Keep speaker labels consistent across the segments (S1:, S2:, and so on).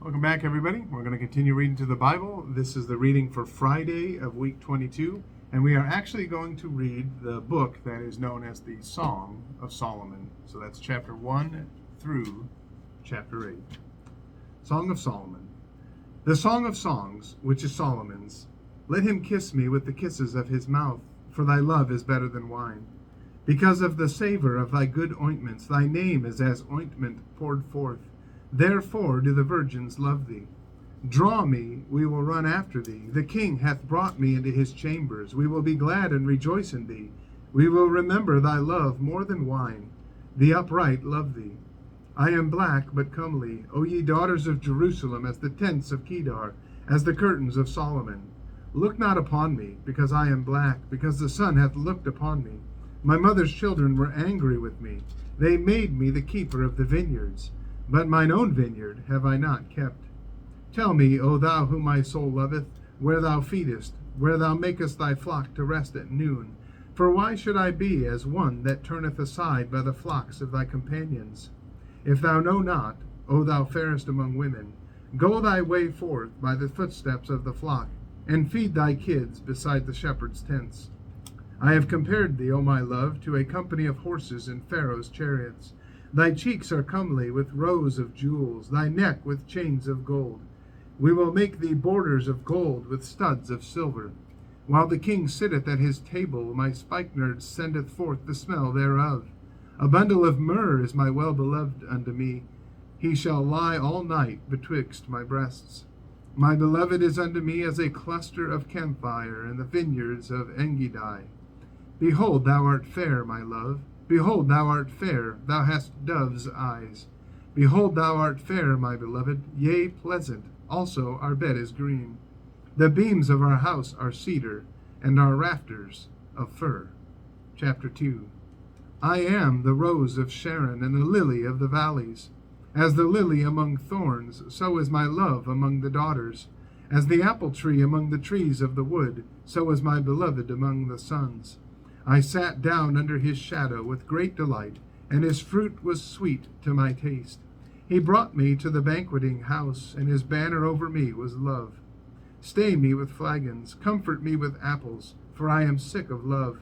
S1: Welcome back, everybody. We're going to continue reading to the Bible. This is the reading for Friday of week 22, and we are actually going to read the book that is known as the Song of Solomon. So that's chapter 1 through chapter 8. Song of Solomon. The Song of Songs, which is Solomon's. Let him kiss me with the kisses of his mouth, for thy love is better than wine. Because of the savor of thy good ointments, thy name is as ointment poured forth. Therefore do the virgins love thee. Draw me, we will run after thee. The king hath brought me into his chambers. We will be glad and rejoice in thee. We will remember thy love more than wine. The upright love thee. I am black but comely, O ye daughters of Jerusalem, as the tents of Kedar, as the curtains of Solomon. Look not upon me, because I am black, because the sun hath looked upon me. My mother's children were angry with me. They made me the keeper of the vineyards. But mine own vineyard have I not kept. Tell me, O thou whom my soul loveth, where thou feedest, where thou makest thy flock to rest at noon. For why should I be as one that turneth aside by the flocks of thy companions? If thou know not, O thou fairest among women, go thy way forth by the footsteps of the flock, and feed thy kids beside the shepherd's tents. I have compared thee, O my love, to a company of horses in Pharaoh's chariots. Thy cheeks are comely with rows of jewels, thy neck with chains of gold. We will make thee borders of gold with studs of silver. While the king sitteth at his table, my spikenard sendeth forth the smell thereof. A bundle of myrrh is my well-beloved unto me. He shall lie all night betwixt my breasts. My beloved is unto me as a cluster of camphire in the vineyards of Engedi. Behold, thou art fair, my love. Behold, thou art fair, thou hast dove's eyes. Behold, thou art fair, my beloved, yea, pleasant. Also our bed is green. The beams of our house are cedar, and our rafters of fir. Chapter 2. I am the rose of Sharon, and the lily of the valleys. As the lily among thorns, so is my love among the daughters. As the apple tree among the trees of the wood, so is my beloved among the sons. I sat down under his shadow with great delight, and his fruit was sweet to my taste. He brought me to the banqueting house, and his banner over me was love. Stay me with flagons, comfort me with apples, for I am sick of love.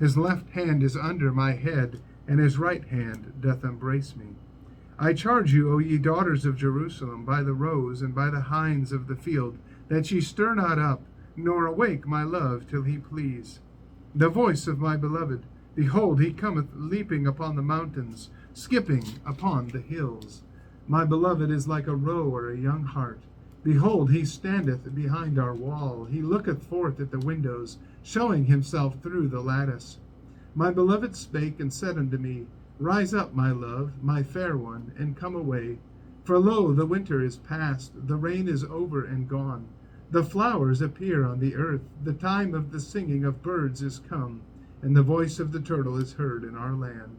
S1: His left hand is under my head, and his right hand doth embrace me. I charge you, O ye daughters of Jerusalem, by the roes and by the hinds of the field, that ye stir not up, nor awake my love till he please. The voice of my beloved, behold, he cometh leaping upon the mountains, skipping upon the hills. My beloved is like a roe or a young hart. Behold, he standeth behind our wall. He looketh forth at the windows, showing himself through the lattice. My beloved spake and said unto me, Rise up, my love, my fair one, and come away. For lo, the winter is past, the rain is over and gone. The flowers appear on the earth, the time of the singing of birds is come, and the voice of the turtle is heard in our land.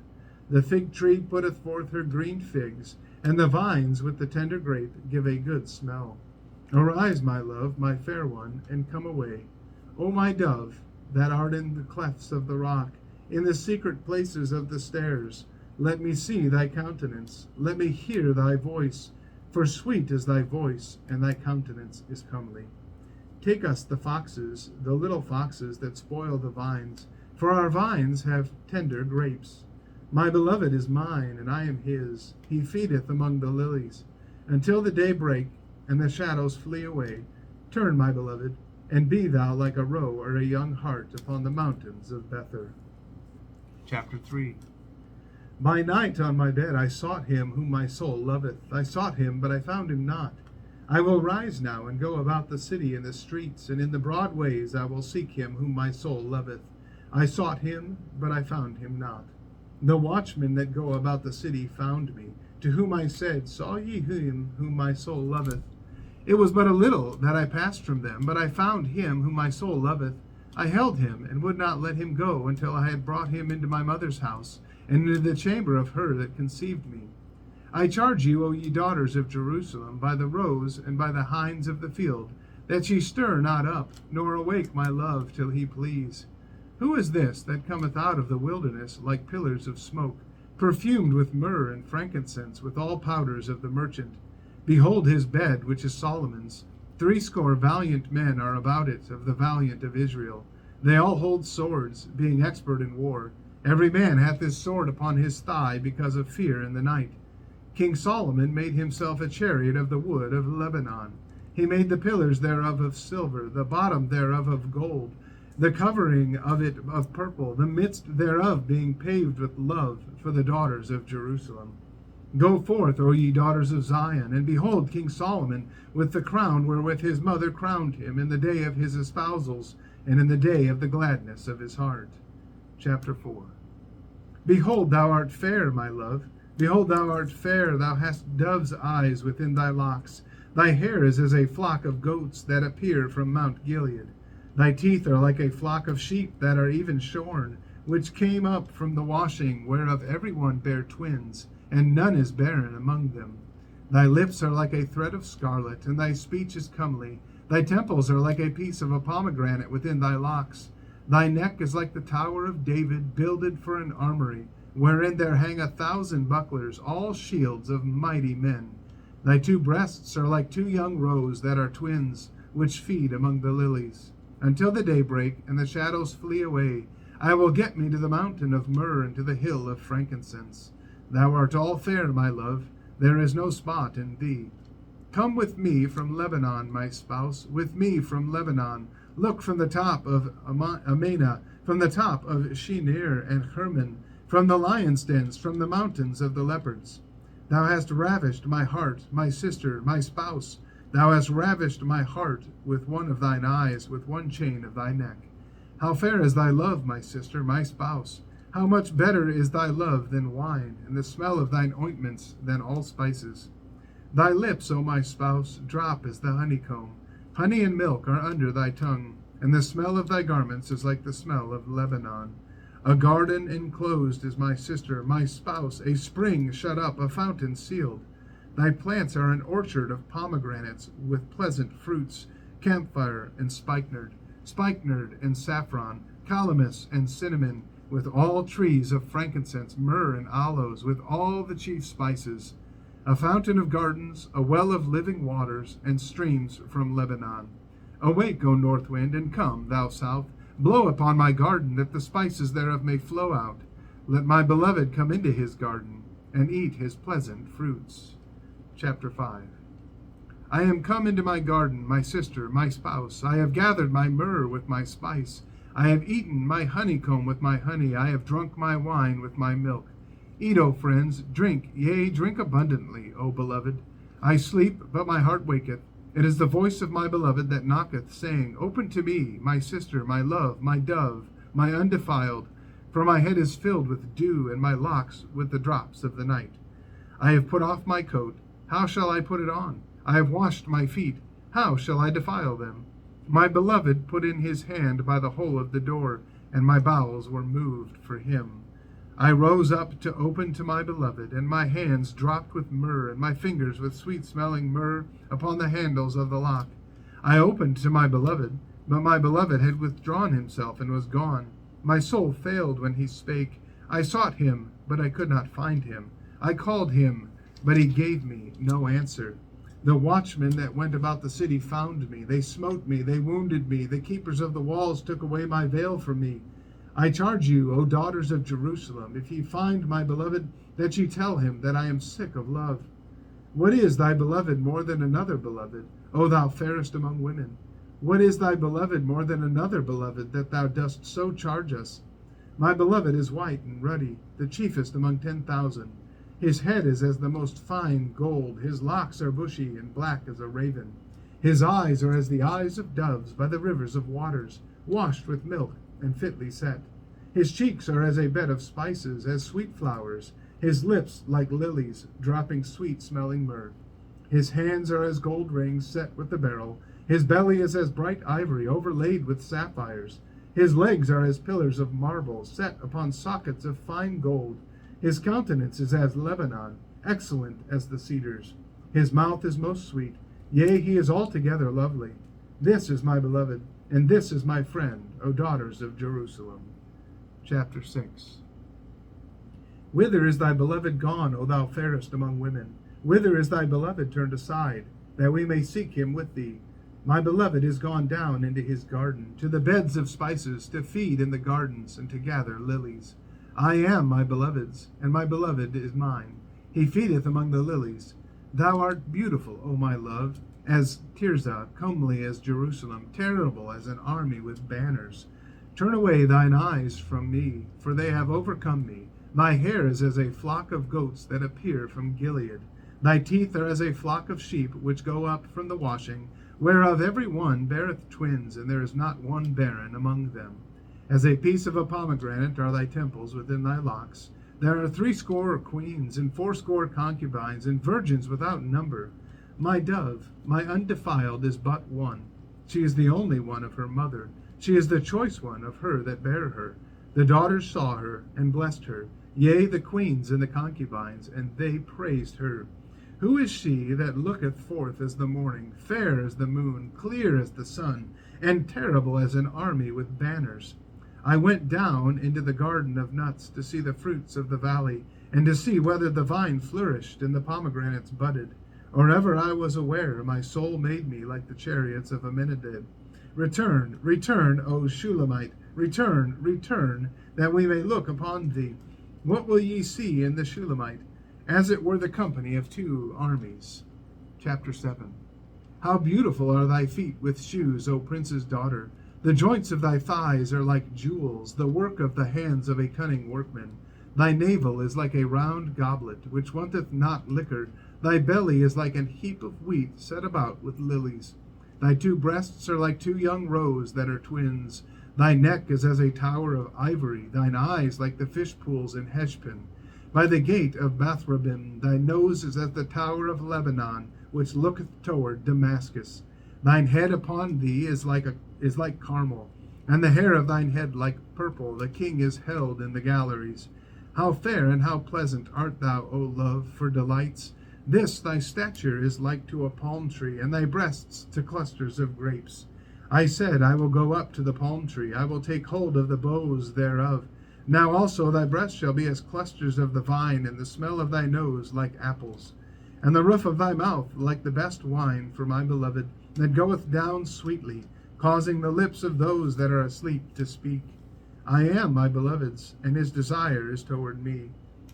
S1: The fig tree putteth forth her green figs, and the vines with the tender grape give a good smell. Arise, my love, my fair one, and come away. O my dove, that art in the clefts of the rock, in the secret places of the stairs, let me see thy countenance, let me hear thy voice, for sweet is thy voice, and thy countenance is comely. Take us the foxes, the little foxes that spoil the vines, for our vines have tender grapes. My beloved is mine, and I am his. He feedeth among the lilies. Until the day break, and the shadows flee away, turn, my beloved, and be thou like a roe or a young hart upon the mountains of Bether. Chapter 3. By night on my bed I sought him whom my soul loveth. I sought him, but I found him not. I will rise now and go about the city in the streets, and in the broad ways I will seek him whom my soul loveth. I sought him, but I found him not. The watchmen that go about the city found me, to whom I said, Saw ye him whom my soul loveth? It was but a little that I passed from them, but I found him whom my soul loveth. I held him, and would not let him go until I had brought him into my mother's house, and into the chamber of her that conceived me. I charge you, O ye daughters of Jerusalem, by the roes and by the hinds of the field, that ye stir not up, nor awake my love till he please. Who is this that cometh out of the wilderness like pillars of smoke, perfumed with myrrh and frankincense, with all powders of the merchant? Behold his bed, which is Solomon's. 80 valiant men are about it, of the valiant of Israel. They all hold swords, being expert in war. Every man hath his sword upon his thigh, because of fear in the night. King Solomon made himself a chariot of the wood of Lebanon. He made the pillars thereof of silver, the bottom thereof of gold, the covering of it of purple, the midst thereof being paved with love for the daughters of Jerusalem. Go forth, O ye daughters of Zion, and behold King Solomon with the crown wherewith his mother crowned him in the day of his espousals, and in the day of the gladness of his heart. Chapter 4. Behold, thou art fair, my love. Behold, thou art fair, thou hast dove's eyes within thy locks. Thy hair is as a flock of goats that appear from Mount Gilead. Thy teeth are like a flock of sheep that are even shorn, which came up from the washing, whereof every one bare twins, and none is barren among them. Thy lips are like a thread of scarlet, and thy speech is comely. Thy temples are like a piece of a pomegranate within thy locks. Thy neck is like the tower of David, builded for an armory, wherein there hang 1,000 bucklers, all shields of mighty men. Thy 2 breasts are like 2 young roes that are twins, which feed among the lilies. Until the day break, and the shadows flee away, I will get me to the mountain of myrrh, and to the hill of frankincense. Thou art all fair, my love, there is no spot in thee. Come with me from Lebanon, my spouse, with me from Lebanon. Look from the top of Amana, from the top of Shinir and Hermon, from the lions' dens, from the mountains of the leopards. Thou hast ravished my heart, my sister, my spouse. Thou hast ravished my heart with one of thine eyes, with one chain of thy neck. How fair is thy love, my sister, my spouse! How much better is thy love than wine, and the smell of thine ointments than all spices. Thy lips, O my spouse, drop as the honeycomb. Honey and milk are under thy tongue, and the smell of thy garments is like the smell of Lebanon. A garden enclosed is my sister, my spouse, a spring shut up, a fountain sealed. Thy plants are an orchard of pomegranates with pleasant fruits, camphire and spikenard and saffron, calamus and cinnamon, with all trees of frankincense, myrrh and aloes, with all the chief spices. A fountain of gardens, a well of living waters, and streams from Lebanon. Awake, O north wind, and come, thou south. Blow upon my garden, that the spices thereof may flow out. Let my beloved come into his garden, and eat his pleasant fruits. Chapter 5. I am come into my garden, my sister, my spouse. I have gathered my myrrh with my spice. I have eaten my honeycomb with my honey. I have drunk my wine with my milk. Eat, O friends, drink, yea, drink abundantly, O beloved. I sleep, but my heart waketh. It is the voice of my beloved that knocketh, saying, Open to me, my sister, my love, my dove, my undefiled, for my head is filled with dew, and my locks with the drops of the night. I have put off my coat, how shall I put it on? I have washed my feet, how shall I defile them? My beloved put in his hand by the hole of the door, and my bowels were moved for him. I rose up to open to my beloved, and my hands dropped with myrrh, and my fingers with sweet-smelling myrrh upon the handles of the lock. I opened to my beloved, but my beloved had withdrawn himself and was gone. My soul failed when he spake. I sought him, but I could not find him. I called him, but he gave me no answer. The watchmen that went about the city found me. They smote me, they wounded me. The keepers of the walls took away my veil from me. I charge you, O daughters of Jerusalem, if ye find my beloved, that ye tell him that I am sick of love. What is thy beloved more than another beloved, O thou fairest among women? What is thy beloved more than another beloved, that thou dost so charge us? My beloved is white and ruddy, the chiefest among 10,000. His head is as the most fine gold, his locks are bushy and black as a raven. His eyes are as the eyes of doves by the rivers of waters, washed with milk and fitly set. His cheeks are as a bed of spices, as sweet flowers, his lips like lilies, dropping sweet-smelling myrrh. His hands are as gold rings set with the beryl, his belly is as bright ivory overlaid with sapphires. His legs are as pillars of marble, set upon sockets of fine gold. His countenance is as Lebanon, excellent as the cedars. His mouth is most sweet, yea, he is altogether lovely. This is my beloved, and this is my friend, O daughters of Jerusalem. Chapter 6. Whither is thy beloved gone, O thou fairest among women? Whither is thy beloved turned aside, that we may seek him with thee? My beloved is gone down into his garden, to the beds of spices, to feed in the gardens, and to gather lilies. I am my beloved's, and my beloved is mine. He feedeth among the lilies. Thou art beautiful, O my love, as Tirzah, comely as Jerusalem, terrible as an army with banners. Turn away thine eyes from me, for they have overcome me. Thy hair is as a flock of goats that appear from Gilead. Thy teeth are as a flock of sheep which go up from the washing, whereof every one beareth twins, and there is not one barren among them. As a piece of a pomegranate are thy temples within thy locks. There are 80 queens, and 80 concubines, and virgins without number. My dove, my undefiled, is but one. She is the only one of her mother. She is the choice one of her that bare her. The daughters saw her, and blessed her. Yea, the queens and the concubines, and they praised her. Who is she that looketh forth as the morning, fair as the moon, clear as the sun, and terrible as an army with banners? I went down into the garden of nuts to see the fruits of the valley, and to see whether the vine flourished and the pomegranates budded. Or ever I was aware, my soul made me like the chariots of Amminadab. Return, return, O Shulamite, return, return, that we may look upon thee. What will ye see in the Shulamite? As it were the company of 2 armies. Chapter 7. How beautiful are thy feet with shoes, O prince's daughter! The joints of thy thighs are like jewels, the work of the hands of a cunning workman. Thy navel is like a round goblet, which wanteth not liquor. Thy belly is like an heap of wheat set about with lilies. Thy 2 breasts are like 2 young roes that are twins. Thy neck is as a tower of ivory, thine eyes like the fish pools in Heshbon. By the gate of Bathrabbim, thy nose is as the tower of Lebanon, which looketh toward Damascus. Thine head upon thee is like Carmel, and the hair of thine head like purple. The king is held in the galleries. How fair and how pleasant art thou, O love, for delights! This thy stature is like to a palm tree, and thy breasts to clusters of grapes. I said, I will go up to the palm tree, I will take hold of the boughs thereof. Now also thy breasts shall be as clusters of the vine, and the smell of thy nose like apples. And the roof of thy mouth like the best wine for my beloved, that goeth down sweetly, causing the lips of those that are asleep to speak. I am my beloved's, and his desire is toward me.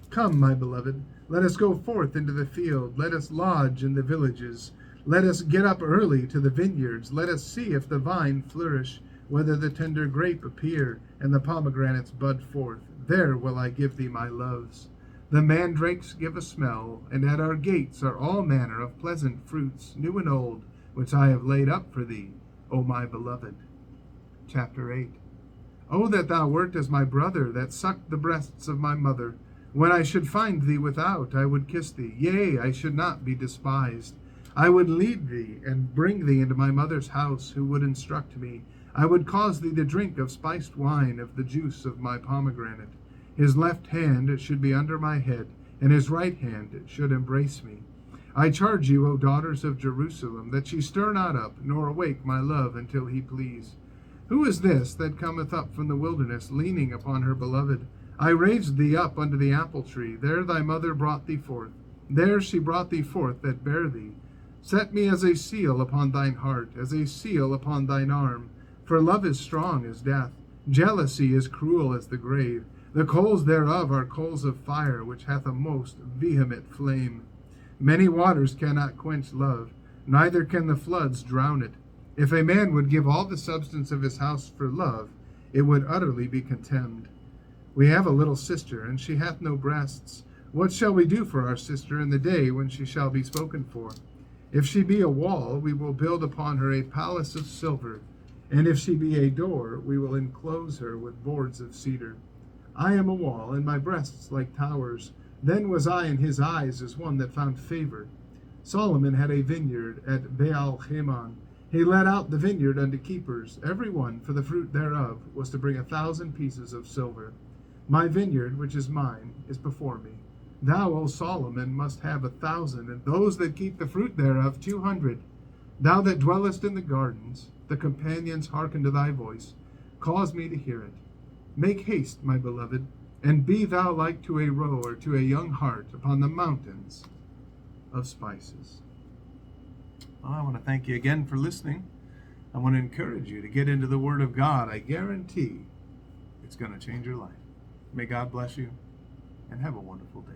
S1: Come, my beloved, let us go forth into the field, let us lodge in the villages. Let us get up early to the vineyards, let us see if the vine flourish, whether the tender grape appear, and the pomegranates bud forth. There will I give thee my loves. The mandrakes give a smell, and at our gates are all manner of pleasant fruits, new and old, which I have laid up for thee, O my beloved. Chapter 8. O that thou wert as my brother, that sucked the breasts of my mother. When I should find thee without, I would kiss thee. Yea, I should not be despised. I would lead thee, and bring thee into my mother's house, who would instruct me. I would cause thee to drink of spiced wine, of the juice of my pomegranate. His left hand should be under my head, and his right hand should embrace me. I charge you, O daughters of Jerusalem, that ye stir not up, nor awake my love until he please. Who is this that cometh up from the wilderness, leaning upon her beloved? I raised thee up unto the apple tree, there thy mother brought thee forth. There she brought thee forth that bare thee. Set me as a seal upon thine heart, as a seal upon thine arm. For love is strong as death, jealousy is cruel as the grave. The coals thereof are coals of fire, which hath a most vehement flame. Many waters cannot quench love, neither can the floods drown it. If a man would give all the substance of his house for love, it would utterly be contemned. We have a little sister, and she hath no breasts. What shall we do for our sister in the day when she shall be spoken for? If she be a wall, we will build upon her a palace of silver. And if she be a door, we will enclose her with boards of cedar. I am a wall, and my breasts like towers. Then was I in his eyes as one that found favor. Solomon had a vineyard at Baal-Hamon. He let out the vineyard unto keepers. Every one for the fruit thereof was to bring 1,000 pieces of silver. My vineyard, which is mine, is before me. Thou, O Solomon, must have 1,000, and those that keep the fruit thereof 200. Thou that dwellest in the gardens, the companions hearken to thy voice. Cause me to hear it. Make haste, my beloved, and be thou like to a roe or to a young hart upon the mountains. of spices. Well, I want to thank you again for listening. I want to encourage you to get into the Word of God. I guarantee it's going to change your life. May God bless you, and have a wonderful day.